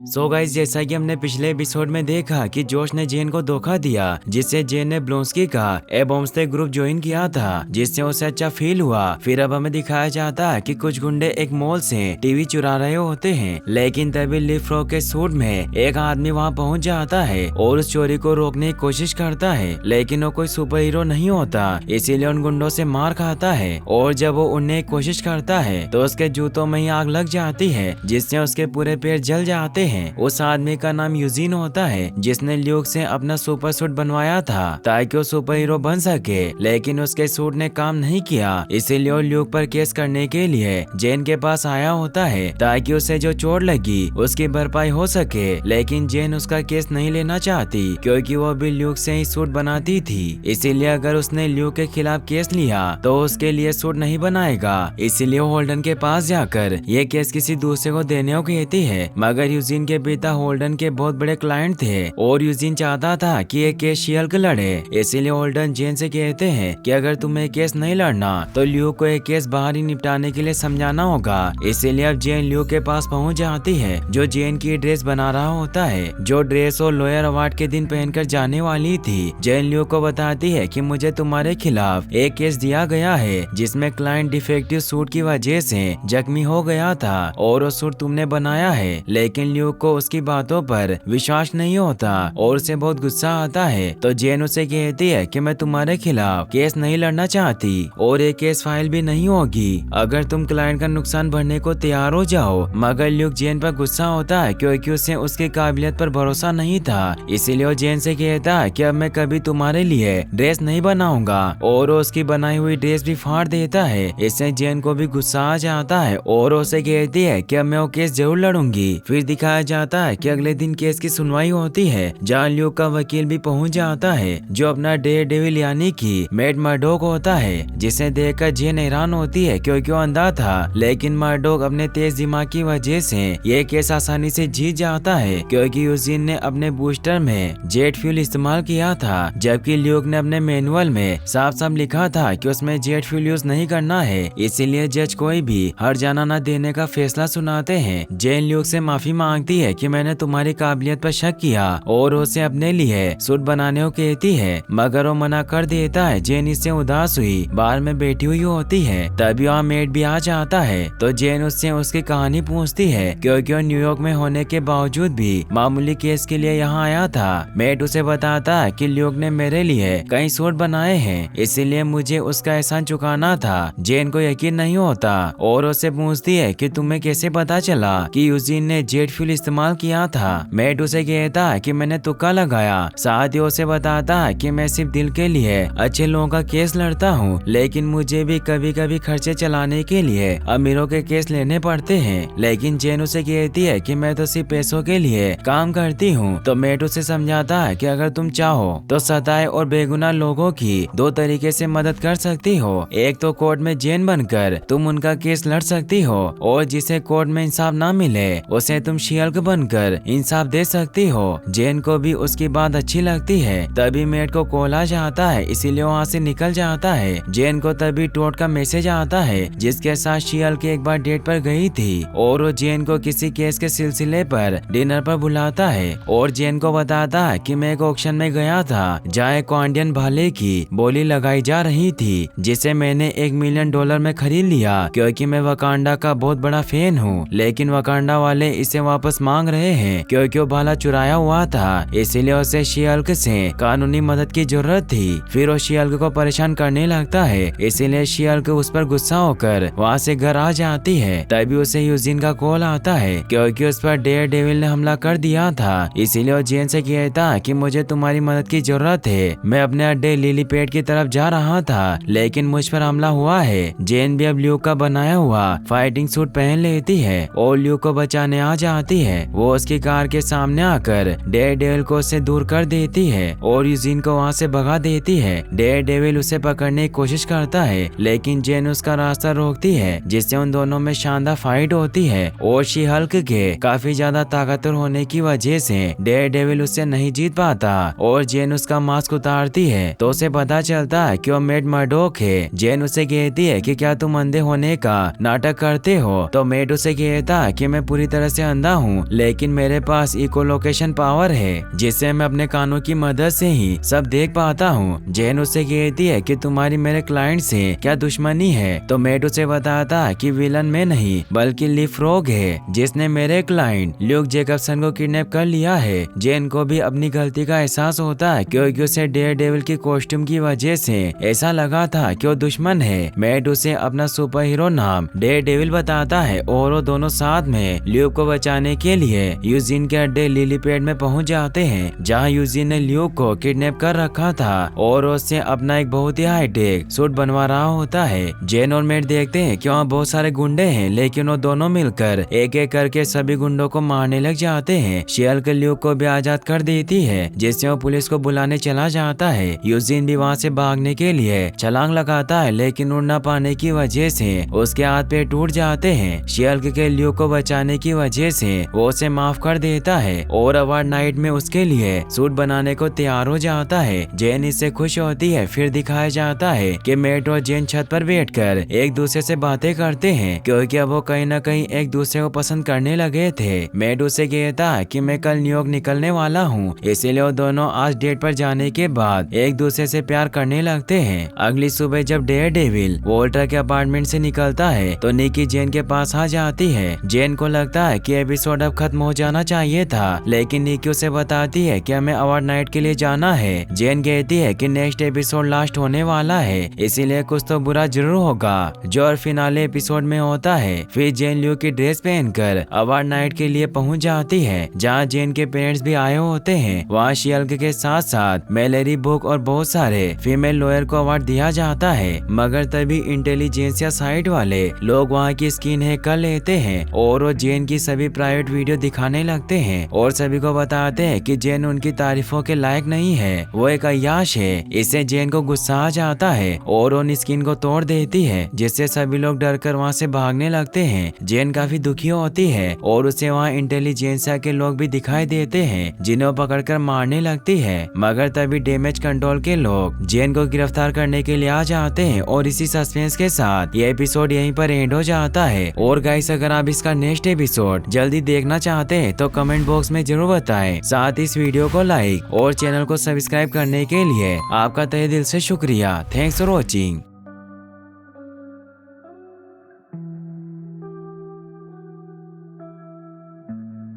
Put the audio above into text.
So guys, जैसा कि हमने पिछले एपिसोड में देखा कि जोश ने जेन को धोखा दिया, जिससे जेन ने ब्लोंस्की का एबोम्स्टे ग्रुप ज्वाइन किया था, जिससे उसे अच्छा फील हुआ। फिर अब हमें दिखाया जाता है कि कुछ गुंडे एक मॉल से टीवी चुरा रहे होते हैं, लेकिन तभी लिफ्रॉक के सूट में एक आदमी वहां पहुंच जाता है और उस चोरी को रोकने की कोशिश करता है, लेकिन वो कोई सुपर हीरो नहीं होता, इसीलिए उन गुंडों से मार खाता है। और जब वो उड़ने की कोशिश करता है तो उसके जूतों में ही आग लग जाती है, जिससे उसके पूरे पैर जल जाते हैं। उस आदमी का नाम यूजीन होता है, जिसने ल्यूक से अपना सुपर सूट बनवाया था ताकि वो सुपर हीरो बन सके, लेकिन उसके सूट ने काम नहीं किया, इसीलिए वो ल्यूक पर केस करने के लिए जेन के पास आया होता है ताकि उसे जो चोट लगी उसकी भरपाई हो सके। लेकिन जेन उसका केस नहीं लेना चाहती क्योंकि वो भी ल्यूक से ही सूट बनाती थी, इसीलिए अगर उसने ल्यूक के खिलाफ केस लिया तो उसके लिए सूट नहीं बनाएगा। इसीलिए होल्डन के पास जाकर ये केस किसी दूसरे को देने को कहती है, मगर यूजीन के पिता होल्डन के बहुत बड़े क्लाइंट थे और यूजीन चाहता था कि ये केस शी-हल्क लड़े। इसीलिए होल्डन जेन से कहते हैं कि अगर तुम्हें केस नहीं लड़ना तो ल्यूक को एक केस बाहर ही निपटाने के लिए समझाना होगा। इसीलिए अब जेन ल्यूक के पास पहुंच जाती है, जो जेन की ड्रेस बना रहा होता है, जो ड्रेस और लॉयर अवार्ड के दिन पहनकर जाने वाली थी। जेन ल्यूक को बताती है कि मुझे तुम्हारे खिलाफ एक केस दिया गया है जिसमें क्लाइंट डिफेक्टिव सूट की वजह से जख्मी हो गया था और वो सूट तुमने बनाया है। लेकिन ल्यूक को उसकी बातों पर विश्वास नहीं होता और उसे बहुत गुस्सा आता है, तो जेन उसे कहती है कि मैं तुम्हारे खिलाफ केस नहीं लड़ना चाहती और एक केस फाइल भी नहीं होगी अगर तुम क्लाइंट का नुकसान भरने को तैयार हो जाओ। मगर ल्यूक जेन पर गुस्सा होता है क्योंकि उसे उसकी काबिलियत पर भरोसा नहीं था, इसीलिए वो जेन से कहता है कि अब मैं कभी तुम्हारे लिए ड्रेस नहीं बनाऊंगा और उसकी बनाई हुई ड्रेस भी फाड़ देता है। इससे जेन को भी गुस्सा आ जाता है और उसे कहती है कि अब मैं वो केस जरूर लड़ूंगी। फिर दिखाया जाता है कि अगले दिन केस की सुनवाई होती है, जहाँ ल्यूक का वकील भी पहुंच जाता है, जो अपना डेयरडेविल यानी कि मैट मर्डोक होता है, जिसे देखकर जेन हैरान होती है क्योंकि वो अंधा था, लेकिन मर्डोक अपने तेज दिमाग की वजह से ये केस आसानी से जीत जाता है क्योंकि यूजीन ने अपने बूस्टर में जेट फ्यूल इस्तेमाल किया था, जबकि ल्यूक ने अपने मैनुअल में साफ साफ लिखा था कि उसमें जेट फ्यूल यूज नहीं करना है। इसीलिए जज कोई भी हर्जाना न देने का फैसला सुनाते हैं। जेन ल्यूक से माफी मांगती है कि मैंने तुम्हारी काबिलियत पर शक किया और उसे अपने लिए सूट बनाने को कहती है, मगर वो मना कर देता है। जेन इससे उदास हुई बाहर में बैठी हुई होती है, तभी वहाँ मेट भी आ जाता है, तो जेन उससे उसकी कहानी पूछती है क्योंकि वो न्यूयॉर्क में होने के बावजूद भी मामूली केस के लिए यहाँ आया था। मेट उसे बताता है कि ल्यूक ने मेरे लिए कई सूट बनाए हैं, इसीलिए मुझे उसका एहसान चुकाना था। जेन को यकीन नहीं होता और उससे पूछती है कि तुम्हें कैसे पता चला कि यूजीन ने जेट फ्यूल इस्तेमाल किया था। मेट उसे कहता है कि मैंने तुक्का लगाया, साथ ही उसे बताता है कि मैं सिर्फ दिल के लिए अच्छे लोगों का केस लड़ता हूँ, लेकिन मुझे भी कभी कभी खर्चे चलाने के लिए अमीरों के केस लेने पड़ते हैं। लेकिन जेन उसे कहती है कि मैं तो सिर्फ पैसों के लिए काम करती हूँ। तो मेट उसे समझाता है कि अगर तुम चाहो तो सताए और बेगुनाह लोगों की दो तरीके से मदद कर सकती हो, एक तो कोर्ट में जेन बनकर तुम उनका केस लड़ सकती हो और जिसे कोर्ट में इंसाफ ना मिले उसे तुम शी-हल्क बनकर इंसाफ दे सकती हो। जेन को भी उसकी बात अच्छी लगती है। तभी मेट को कॉल आ जाता है, इसीलिए वहाँ से निकल जाता है। जेन को तभी टोट का मैसेज आता है जिसके साथ शी-हल्क एक बार डेट पर गई थी और वो जेन को किसी केस के सिलसिले पर डिनर पर बुलाता है और जेन को बताता है कि मैं एक ऑक्शन में गया था जहाँ एक क्वांडियन भाले की बोली लगाई जा रही थी, जिसे मैंने $1 मिलियन में खरीद लिया क्योंकि मैं वकांडा का बहुत बड़ा फैन हूँ। लेकिन वकांडा वाले इसे वापस मांग रहे हैं क्योंकि वो भाला चुराया हुआ था, इसीलिए उसे शी-हल्क से कानूनी मदद की जरूरत थी। फिर वो शी-हल्क को परेशान करने लगता है, इसीलिए शी-हल्क उस पर गुस्सा होकर वहाँ से घर आ जाती है। तभी उसे यूजीन का कॉल आता है क्योंकि उस पर डेयरडेविल ने हमला कर दिया था, इसीलिए वो जेन से कहता है कि मुझे तुम्हारी मदद की जरूरत है। मैं अपने अड्डे लिलीपेड की तरफ जा रहा था लेकिन मुझ पर हमला हुआ है। जेन भी अब ल्यूक का बनाया हुआ फाइटिंग सूट पहन लेती है और ल्यूक को बचाने आ जाती है। वो उसकी कार के सामने आकर डेयरडेविल को उससे दूर कर देती है और यूजीन को वहाँ से भगा देती है। डेयरडेविल उसे पकड़ने की कोशिश करता है लेकिन जेन उसका रास्ता रोकती है, जिससे उन दोनों में शानदार फाइट होती है और शी-हल्क के काफी ज्यादा ताकतवर होने की वजह से डेयरडेविल उससे नहीं जीत पाता और जेन उसका मास्क उतारती है तो उसे पता चलता है कि वो मेट मर्डोक है। जेन उसे कहती है कि क्या तुम अंधे होने का नाटक करते हो, तो मेट उसे कहता है कि मैं पूरी तरह से अंधा हूँ, लेकिन मेरे पास इकोलोकेशन पावर है जिससे मैं अपने कानों की मदद से ही सब देख पाता हूँ। जेन उससे कहती है कि तुम्हारी मेरे क्लाइंट से क्या दुश्मनी है, तो मेट उसे बताता है कि विलन में नहीं बल्कि लीपफ्रॉग है जिसने मेरे क्लाइंट ल्यूक जैकबसन को किडनैप कर लिया है। जेन को भी अपनी गलती का एहसास होता है क्योंकि उसे डेयरडेविल की कॉस्ट्यूम की वजह से ऐसा लगा था कि वो दुश्मन है। मैट उसे अपना सुपर हीरो नाम डेयरडेविल बताता है और वो दोनों साथ में ल्यूक को बचाने के लिए यूजिन के अड्डे लिलीपैड में पहुंच जाते हैं, जहां यूजिन ने ल्यूक को किडनैप कर रखा था और उससे अपना एक बहुत ही हाईटेक सूट बनवा रहा होता है। जेन और मैट देखते हैं कि वहाँ बहुत सारे गुंडे हैं, लेकिन वो दोनों मिलकर एक एक करके सभी गुंडों को मारने लग जाते हैं। शी-हल्क ल्यूक को भी आजाद कर देती है, जिससे वो पुलिस को बुलाने चला जाता है। यूजिन भी वहाँ से भागने के लिए छलांग लगाता है, लेकिन उड़ न पाने की वजह से उसके हाथ पैर टूट जाते हैं। शी-हल्क के ल्यूक को बचाने की वजह से वो उसे माफ कर देता है और अवार्ड नाइट में उसके लिए सूट बनाने को तैयार हो जाता है। जेन इससे खुश होती है। फिर दिखाया जाता है कि मैट और जेन छत पर बैठकर एक दूसरे से बातें करते हैं, क्योंकि अब वो कहीं न कहीं एक दूसरे को पसंद करने लगे थे। मैट उसे कहता है कि मैं कल न्यूयॉर्क निकलने वाला हूँ, इसीलिए वो दोनों आज डेट पर जाने के बाद एक दूसरे से प्यार करने लगते हैं। अगली सुबह जब डेयरडेविल वॉल्टर के अपार्टमेंट से निकलता है तो निकी जेन के पास आ जाती है। जेन को लगता है कि एपिसोड अब खत्म हो जाना चाहिए था, लेकिन निकी उसे बताती है कि हमें अवार्ड नाइट के लिए जाना है। जेन कहती है कि नेक्स्ट एपिसोड लास्ट होने वाला है, इसीलिए कुछ तो बुरा जरूर होगा, जो और फिनाले एपिसोड में होता है। फिर जेन ल्यूक की ड्रेस पहनकर अवार्ड नाइट के लिए पहुंच जाती है, जहां जेन के पेरेंट्स भी आए होते हैं। वहाँ शी-हल्क के साथ साथ मैलेरी बुक और बहुत सारे फीमेल लॉयर को अवार्ड दिया जाता है, मगर तभी इंटेलिजेंसिया साइट वाले लोग वहाँ की स्किन हैक कर लेते हैं और वो जेन की सभी प्राइवेट वीडियो दिखाने लगते हैं और सभी को बताते हैं कि जेन उनकी तारीफों के लायक नहीं है, वो एक अय्याश है। इससे जेन को गुस्सा आ जाता है और उन स्किन को तोड़ देती है, जिससे सभी लोग डरकर वहाँ से भागने लगते हैं। जेन काफी दुखी होती है और उसे वहाँ इंटेलिजेंसिया के लोग भी दिखाई देते हैं, जिन्हें पकड़कर मारने लगती है, मगर तभी डैमेज कंट्रोल के लोग जेन को गिरफ्तार करने के लिए आ जाते हैं। और इसी सस्पेंस के साथ ये एपिसोड यहीं पर एंड हो जाता है। और गाइस, अगर आप इसका नेक्स्ट एपिसोड जल्दी देखना चाहते हैं तो कमेंट बॉक्स में जरूर बताएं। साथ इस वीडियो को लाइक और चैनल को सब्सक्राइब करने के लिए आपका तहे दिल से शुक्रिया। Thanks for watching.